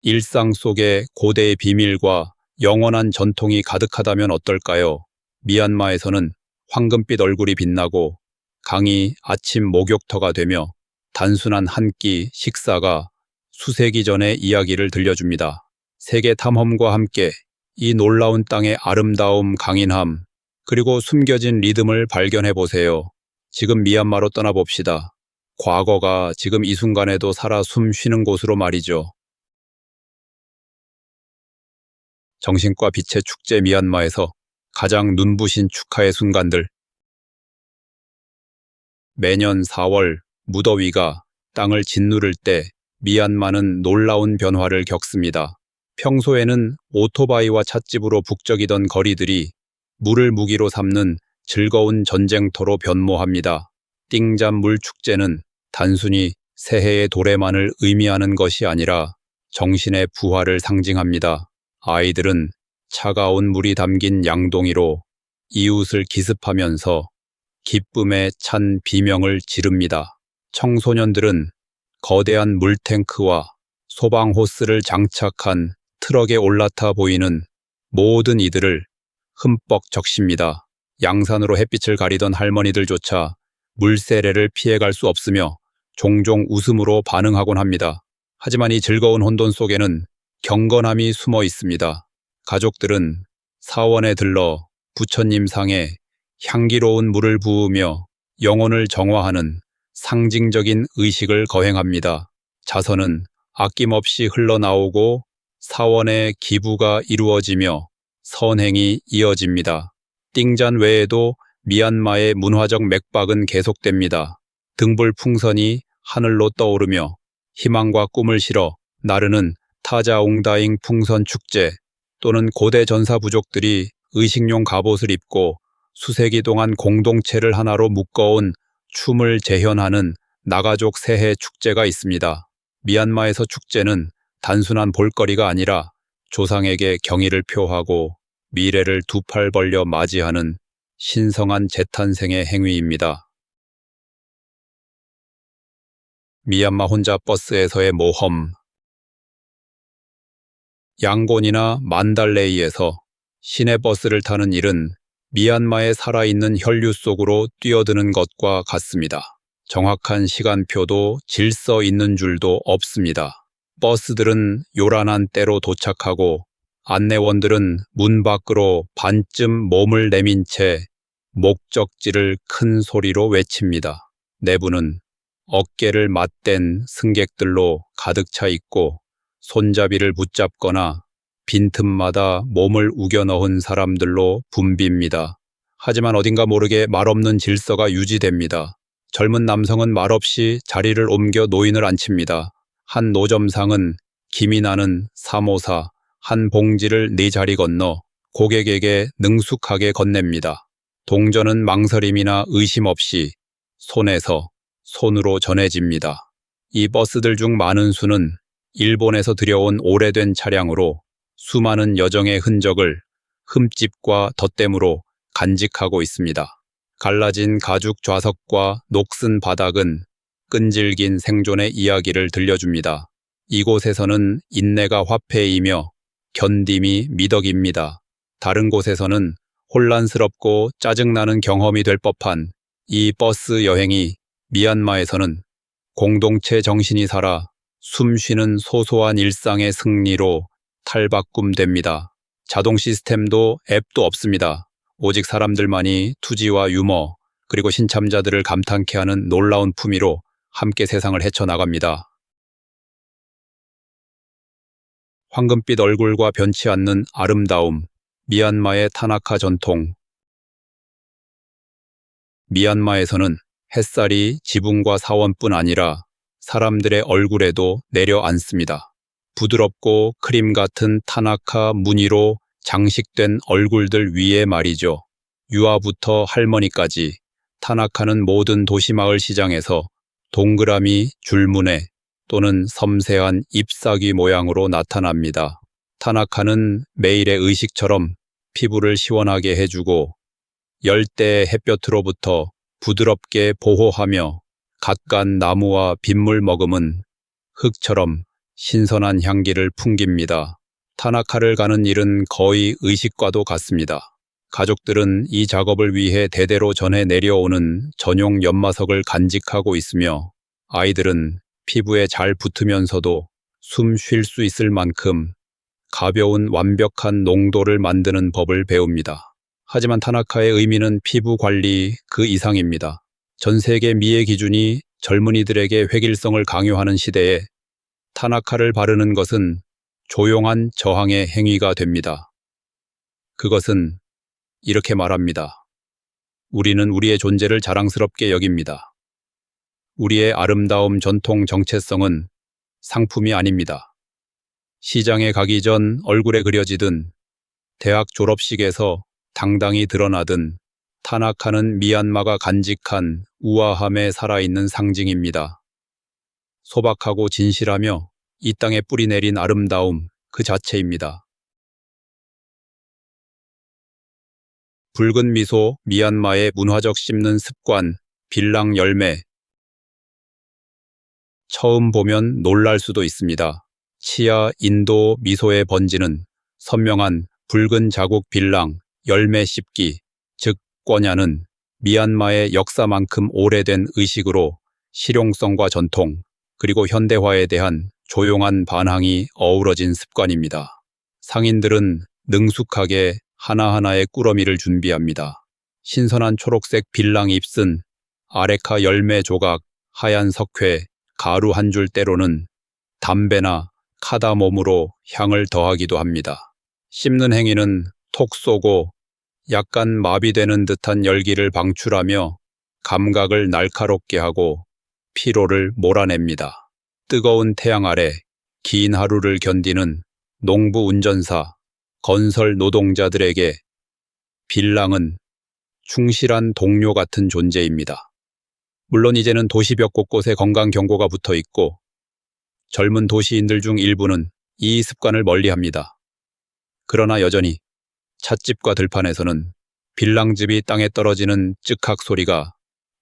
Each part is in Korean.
일상 속에 고대의 비밀과 영원한 전통이 가득하다면 어떨까요? 미얀마에서는 황금빛 얼굴이 빛나고 강이 아침 목욕터가 되며 단순한 한 끼 식사가 수세기 전의 이야기를 들려줍니다. 세계 탐험과 함께 이 놀라운 땅의 아름다움, 강인함, 그리고 숨겨진 리듬을 발견해 보세요. 지금 미얀마로 떠나봅시다. 과거가 지금 이 순간에도 살아 숨 쉬는 곳으로 말이죠. 정신과 빛의 축제 미얀마에서 가장 눈부신 축하의 순간들. 매년 4월 무더위가 땅을 짓누를 때 미얀마는 놀라운 변화를 겪습니다. 평소에는 오토바이와 찻집으로 북적이던 거리들이 물을 무기로 삼는 즐거운 전쟁터로 변모합니다. 띵잠 물축제는 단순히 새해의 도래만을 의미하는 것이 아니라 정신의 부활을 상징합니다. 아이들은 차가운 물이 담긴 양동이로 이웃을 기습하면서 기쁨에 찬 비명을 지릅니다. 청소년들은 거대한 물탱크와 소방호스를 장착한 트럭에 올라타 보이는 모든 이들을 흠뻑 적십니다. 양산으로 햇빛을 가리던 할머니들조차 물세례를 피해갈 수 없으며 종종 웃음으로 반응하곤 합니다. 하지만 이 즐거운 혼돈 속에는 경건함이 숨어 있습니다. 가족들은 사원에 들러 부처님 상에 향기로운 물을 부으며 영혼을 정화하는 상징적인 의식을 거행합니다. 자선은 아낌없이 흘러나오고 사원의 기부가 이루어지며 선행이 이어집니다. 띵잔 외에도 미얀마의 문화적 맥박은 계속됩니다. 등불 풍선이 하늘로 떠오르며 희망과 꿈을 실어 나르는 타자옹다잉 풍선 축제, 또는 고대 전사 부족들이 의식용 갑옷을 입고 수세기 동안 공동체를 하나로 묶어온 춤을 재현하는 나가족 새해 축제가 있습니다. 미얀마에서 축제는 단순한 볼거리가 아니라 조상에게 경의를 표하고 미래를 두 팔 벌려 맞이하는 신성한 재탄생의 행위입니다. 미얀마 혼자 버스에서의 모험. 양곤이나 만달레이에서 시내 버스를 타는 일은 미얀마의 살아있는 혈류 속으로 뛰어드는 것과 같습니다. 정확한 시간표도 질서 있는 줄도 없습니다. 버스들은 요란한 때로 도착하고 안내원들은 문 밖으로 반쯤 몸을 내민 채 목적지를 큰 소리로 외칩니다. 내부는 어깨를 맞댄 승객들로 가득 차 있고 손잡이를 붙잡거나 빈틈마다 몸을 우겨 넣은 사람들로 붐빕니다. 하지만 어딘가 모르게 말없는 질서가 유지됩니다. 젊은 남성은 말없이 자리를 옮겨 노인을 앉힙니다. 한 노점상은 김이 나는 사모사 한 봉지를 네 자리 건너 고객에게 능숙하게 건넵니다. 동전은 망설임이나 의심 없이 손에서 손으로 전해집니다. 이 버스들 중 많은 수는 일본에서 들여온 오래된 차량으로 수많은 여정의 흔적을 흠집과 덧댐으로 간직하고 있습니다. 갈라진 가죽 좌석과 녹슨 바닥은 끈질긴 생존의 이야기를 들려줍니다. 이곳에서는 인내가 화폐이며 견딤이 미덕입니다. 다른 곳에서는 혼란스럽고 짜증나는 경험이 될 법한 이 버스 여행이 미얀마에서는 공동체 정신이 살아 숨쉬는 소소한 일상의 승리로 탈바꿈됩니다. 자동 시스템도 앱도 없습니다. 오직 사람들만이 투지와 유머, 그리고 신참자들을 감탄케 하는 놀라운 품위로 함께 세상을 헤쳐나갑니다. 황금빛 얼굴과 변치 않는 아름다움, 미얀마의 타나카 전통. 미얀마에서는 햇살이 지붕과 사원뿐 아니라 사람들의 얼굴에도 내려앉습니다. 부드럽고 크림 같은 타나카 무늬로 장식된 얼굴들 위에 말이죠. 유아부터 할머니까지 타나카는 모든 도시마을 시장에서 동그라미 줄무늬 또는 섬세한 잎사귀 모양으로 나타납니다. 타나카는 매일의 의식처럼 피부를 시원하게 해주고 열대의 햇볕으로부터 부드럽게 보호하며 갓간 나무와 빗물 머금은 흙처럼 신선한 향기를 풍깁니다. 타나카를 가는 일은 거의 의식과도 같습니다. 가족들은 이 작업을 위해 대대로 전해 내려오는 전용 연마석을 간직하고 있으며 아이들은 피부에 잘 붙으면서도 숨 쉴 수 있을 만큼 가벼운 완벽한 농도를 만드는 법을 배웁니다. 하지만 타나카의 의미는 피부 관리 그 이상입니다. 전 세계 미의 기준이 젊은이들에게 획일성을 강요하는 시대에 타나카를 바르는 것은 조용한 저항의 행위가 됩니다. 그것은 이렇게 말합니다. 우리는 우리의 존재를 자랑스럽게 여깁니다. 우리의 아름다움 전통 정체성은 상품이 아닙니다. 시장에 가기 전 얼굴에 그려지든 대학 졸업식에서 당당히 드러나든 타나카는 미얀마가 간직한 우아함에 살아있는 상징입니다. 소박하고 진실하며 이 땅에 뿌리내린 아름다움 그 자체입니다. 붉은 미소, 미얀마의 문화적 씹는 습관, 빌랑 열매. 처음 보면 놀랄 수도 있습니다. 치아 인도 미소의 번지는 선명한 붉은 자국 빌랑, 열매 씹기, 즉 꿔냐는 미얀마의 역사만큼 오래된 의식으로 실용성과 전통, 그리고 현대화에 대한 조용한 반항이 어우러진 습관입니다. 상인들은 능숙하게 하나하나의 꾸러미를 준비합니다. 신선한 초록색 빌랑 잎슨, 아레카 열매 조각, 하얀 석회, 가루 한 줄 때로는 담배나 카다몬으로 향을 더하기도 합니다. 씹는 행위는 톡 쏘고 약간 마비되는 듯한 열기를 방출하며 감각을 날카롭게 하고 피로를 몰아냅니다. 뜨거운 태양 아래 긴 하루를 견디는 농부 운전사, 건설 노동자들에게 빌랑은 충실한 동료 같은 존재입니다. 물론 이제는 도시 벽 곳곳에 건강 경고가 붙어 있고 젊은 도시인들 중 일부는 이 습관을 멀리합니다. 그러나 여전히 찻집과 들판에서는 빌랑즙이 땅에 떨어지는 찌칵 소리가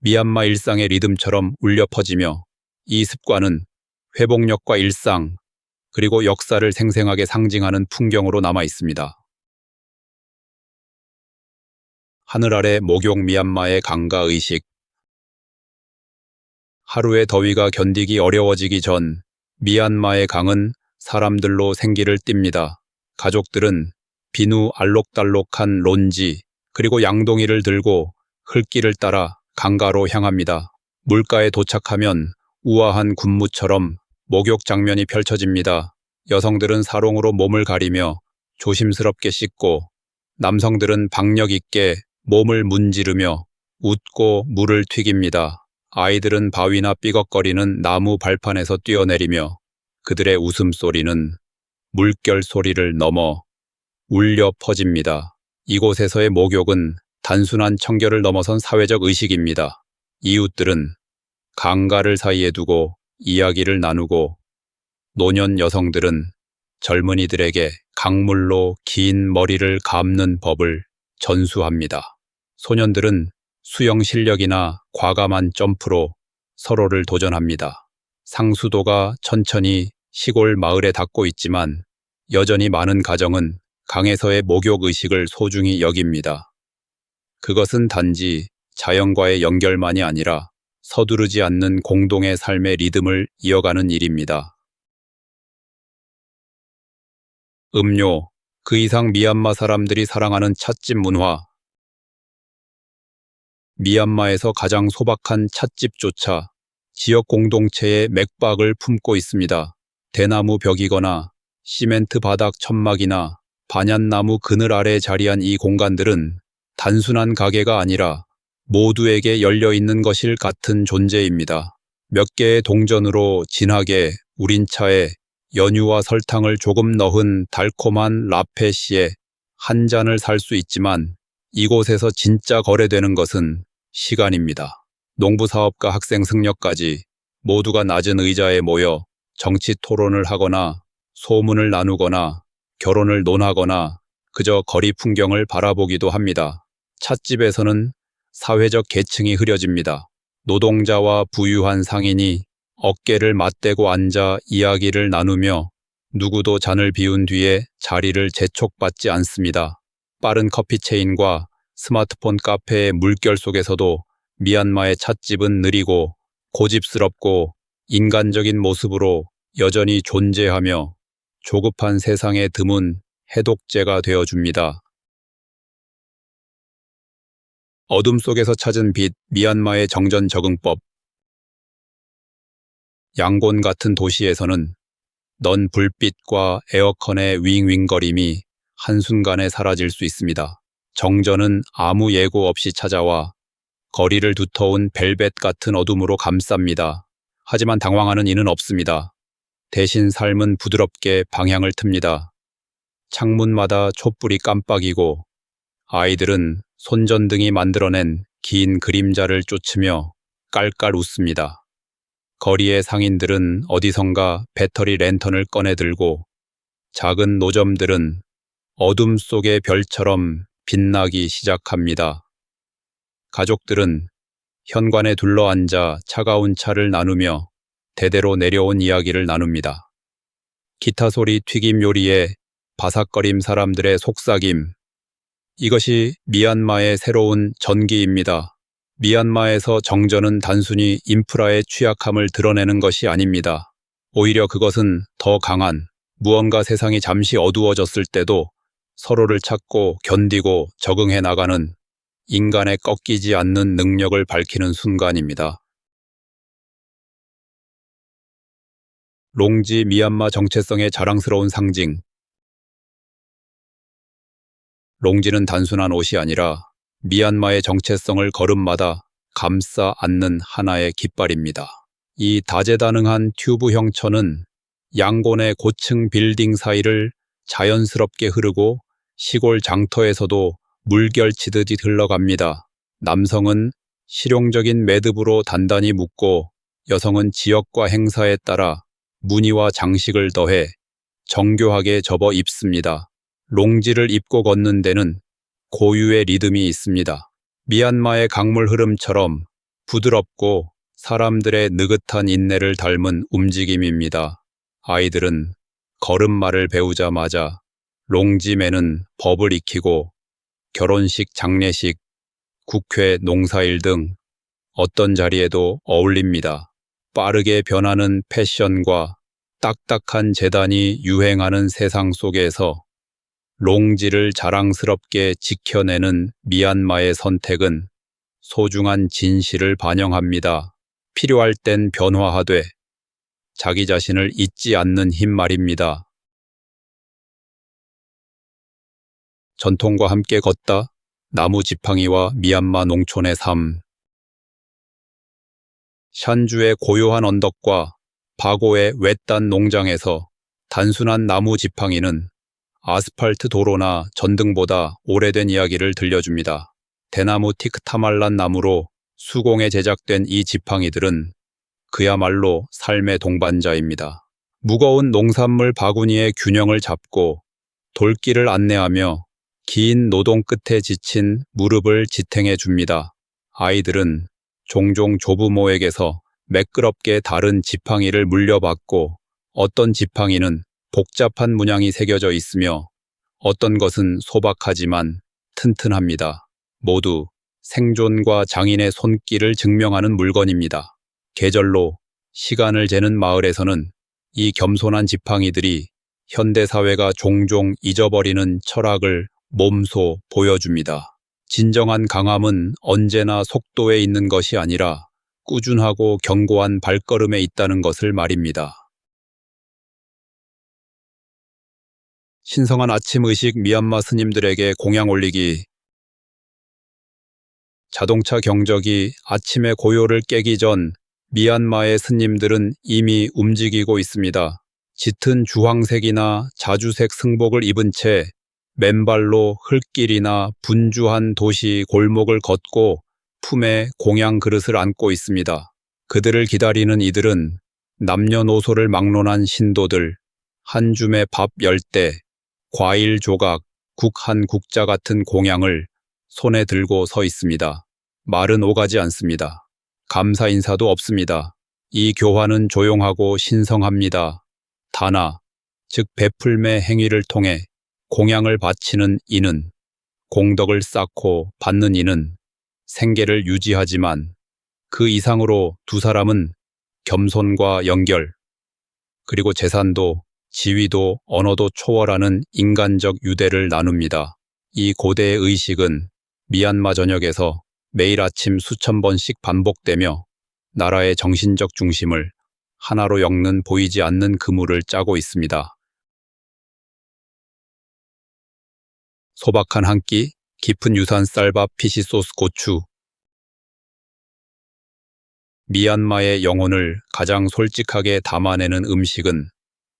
미얀마 일상의 리듬처럼 울려 퍼지며 이 습관은 회복력과 일상, 그리고 역사를 생생하게 상징하는 풍경으로 남아 있습니다. 하늘 아래 목욕 미얀마의 강가의식. 하루의 더위가 견디기 어려워지기 전 미얀마의 강은 사람들로 생기를 띱니다. 가족들은 비누 알록달록한 론지, 그리고 양동이를 들고 흙길을 따라 강가로 향합니다. 물가에 도착하면 우아한 군무처럼 목욕 장면이 펼쳐집니다. 여성들은 사롱으로 몸을 가리며 조심스럽게 씻고 남성들은 박력 있게 몸을 문지르며 웃고 물을 튀깁니다. 아이들은 바위나 삐걱거리는 나무 발판에서 뛰어내리며 그들의 웃음소리는 물결 소리를 넘어 울려 퍼집니다. 이곳에서의 목욕은 단순한 청결을 넘어선 사회적 의식입니다. 이웃들은 강가를 사이에 두고 이야기를 나누고 노년 여성들은 젊은이들에게 강물로 긴 머리를 감는 법을 전수합니다. 소년들은 수영 실력이나 과감한 점프로 서로를 도전합니다. 상수도가 천천히 시골 마을에 닿고 있지만 여전히 많은 가정은 강에서의 목욕 의식을 소중히 여깁니다. 그것은 단지 자연과의 연결만이 아니라 서두르지 않는 공동의 삶의 리듬을 이어가는 일입니다. 음료, 그 이상 미얀마 사람들이 사랑하는 찻집 문화. 미얀마에서 가장 소박한 찻집조차 지역 공동체의 맥박을 품고 있습니다. 대나무 벽이거나 시멘트 바닥 천막이나 반얀나무 그늘 아래 자리한 이 공간들은 단순한 가게가 아니라 모두에게 열려있는 것일 같은 존재입니다. 몇 개의 동전으로 진하게 우린 차에 연유와 설탕을 조금 넣은 달콤한 라페시에 한 잔을 살 수 있지만 이곳에서 진짜 거래되는 것은 시간입니다. 농부사업가 학생 승려까지 모두가 낮은 의자에 모여 정치 토론을 하거나 소문을 나누거나 결혼을 논하거나 그저 거리 풍경을 바라보기도 합니다. 찻집에서는 사회적 계층이 흐려집니다. 노동자와 부유한 상인이 어깨를 맞대고 앉아 이야기를 나누며 누구도 잔을 비운 뒤에 자리를 재촉받지 않습니다. 빠른 커피 체인과 스마트폰 카페의 물결 속에서도 미얀마의 찻집은 느리고 고집스럽고 인간적인 모습으로 여전히 존재하며 조급한 세상에 드문 해독제가 되어줍니다. 어둠 속에서 찾은 빛, 미얀마의 정전 적응법. 양곤 같은 도시에서는 넌 불빛과 에어컨의 윙윙거림이 한순간에 사라질 수 있습니다. 정전은 아무 예고 없이 찾아와 거리를 두터운 벨벳 같은 어둠으로 감쌉니다. 하지만 당황하는 이는 없습니다. 대신 삶은 부드럽게 방향을 틉니다. 창문마다 촛불이 깜빡이고 아이들은 손전등이 만들어낸 긴 그림자를 쫓으며 깔깔 웃습니다. 거리의 상인들은 어디선가 배터리 랜턴을 꺼내 들고 작은 노점들은 어둠 속의 별처럼 빛나기 시작합니다. 가족들은 현관에 둘러앉아 차가운 차를 나누며 대대로 내려온 이야기를 나눕니다. 기타 소리 튀김 요리에 바삭거림 사람들의 속삭임. 이것이 미얀마의 새로운 전기입니다. 미얀마에서 정전은 단순히 인프라의 취약함을 드러내는 것이 아닙니다. 오히려 그것은 더 강한 무언가 세상이 잠시 어두워졌을 때도 서로를 찾고 견디고 적응해 나가는 인간의 꺾이지 않는 능력을 밝히는 순간입니다. 롱지 미얀마 정체성의 자랑스러운 상징. 롱지는 단순한 옷이 아니라 미얀마의 정체성을 걸음마다 감싸 안는 하나의 깃발입니다. 이 다재다능한 튜브형 천은 양곤의 고층 빌딩 사이를 자연스럽게 흐르고 시골 장터에서도 물결치듯이 흘러갑니다. 남성은 실용적인 매듭으로 단단히 묶고 여성은 지역과 행사에 따라 무늬와 장식을 더해 정교하게 접어 입습니다. 롱지를 입고 걷는 데는 고유의 리듬이 있습니다. 미얀마의 강물 흐름처럼 부드럽고 사람들의 느긋한 인내를 닮은 움직임입니다. 아이들은 걸음마를 배우자마자 롱지매는 법을 익히고 결혼식, 장례식, 국회, 농사일 등 어떤 자리에도 어울립니다. 빠르게 변하는 패션과 딱딱한 재단이 유행하는 세상 속에서 롱지를 자랑스럽게 지켜내는 미얀마의 선택은 소중한 진실을 반영합니다. 필요할 땐 변화하되 자기 자신을 잊지 않는 힘 말입니다. 전통과 함께 걷다. 나무 지팡이와 미얀마 농촌의 삶. 샨주의 고요한 언덕과 바고의 외딴 농장에서 단순한 나무 지팡이는 아스팔트 도로나 전등보다 오래된 이야기를 들려줍니다. 대나무 티크타말란 나무로 수공에 제작된 이 지팡이들은 그야말로 삶의 동반자입니다. 무거운 농산물 바구니의 균형을 잡고 돌길을 안내하며 긴 노동 끝에 지친 무릎을 지탱해 줍니다. 아이들은 종종 조부모에게서 매끄럽게 다른 지팡이를 물려받고 어떤 지팡이는 복잡한 문양이 새겨져 있으며 어떤 것은 소박하지만 튼튼합니다. 모두 생존과 장인의 손길을 증명하는 물건입니다. 계절로 시간을 재는 마을에서는 이 겸손한 지팡이들이 현대사회가 종종 잊어버리는 철학을 몸소 보여줍니다. 진정한 강함은 언제나 속도에 있는 것이 아니라 꾸준하고 견고한 발걸음에 있다는 것을 말입니다. 신성한 아침 의식 미얀마 스님들에게 공양 올리기. 자동차 경적이 아침의 고요를 깨기 전 미얀마의 스님들은 이미 움직이고 있습니다. 짙은 주황색이나 자주색 승복을 입은 채 맨발로 흙길이나 분주한 도시 골목을 걷고 품에 공양 그릇을 안고 있습니다. 그들을 기다리는 이들은 남녀노소를 막론한 신도들, 한 줌의 밥 10대, 과일 조각, 국 한 국자 같은 공양을 손에 들고 서 있습니다. 말은 오가지 않습니다. 감사 인사도 없습니다. 이 교환은 조용하고 신성합니다. 다나, 즉 베풀매 행위를 통해 공양을 바치는 이는, 공덕을 쌓고 받는 이는 생계를 유지하지만 그 이상으로 두 사람은 겸손과 연결, 그리고 재산도 지위도 언어도 초월하는 인간적 유대를 나눕니다. 이 고대의 의식은 미얀마 전역에서 매일 아침 수천 번씩 반복되며 나라의 정신적 중심을 하나로 엮는 보이지 않는 그물을 짜고 있습니다. 소박한 한 끼, 깊은 유산 쌀밥, 피시 소스 고추. 미얀마의 영혼을 가장 솔직하게 담아내는 음식은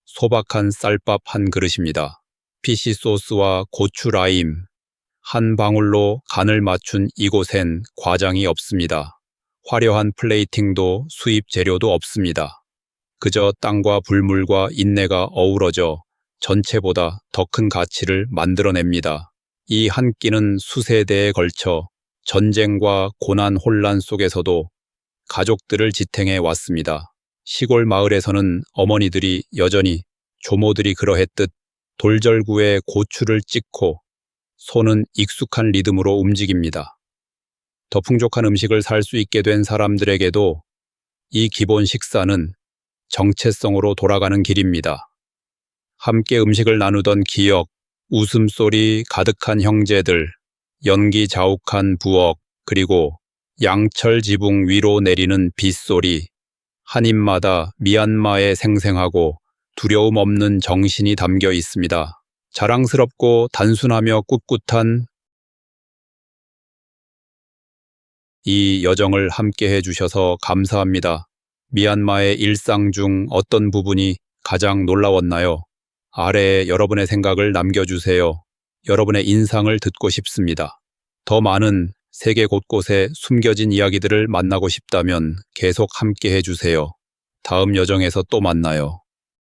소박한 쌀밥 한 그릇입니다. 피시 소스와 고추 라임, 한 방울로 간을 맞춘 이곳엔 과장이 없습니다. 화려한 플레이팅도 수입 재료도 없습니다. 그저 땅과 불물과 인내가 어우러져 전체보다 더 큰 가치를 만들어냅니다. 이 한 끼는 수세대에 걸쳐 전쟁과 고난 혼란 속에서도 가족들을 지탱해 왔습니다. 시골 마을에서는 어머니들이 여전히 조모들이 그러했듯 돌절구에 고추를 찍고 손은 익숙한 리듬으로 움직입니다. 더 풍족한 음식을 살 수 있게 된 사람들에게도 이 기본 식사는 정체성으로 돌아가는 길입니다. 함께 음식을 나누던 기억, 웃음소리 가득한 형제들, 연기 자욱한 부엌, 그리고 양철 지붕 위로 내리는 빗소리, 한 입마다 미얀마의 생생하고 두려움 없는 정신이 담겨 있습니다. 자랑스럽고 단순하며 꿋꿋한 이 여정을 함께 해주셔서 감사합니다. 미얀마의 일상 중 어떤 부분이 가장 놀라웠나요? 아래에 여러분의 생각을 남겨주세요. 여러분의 인상을 듣고 싶습니다. 더 많은 세계 곳곳에 숨겨진 이야기들을 만나고 싶다면 계속 함께 해주세요. 다음 여정에서 또 만나요.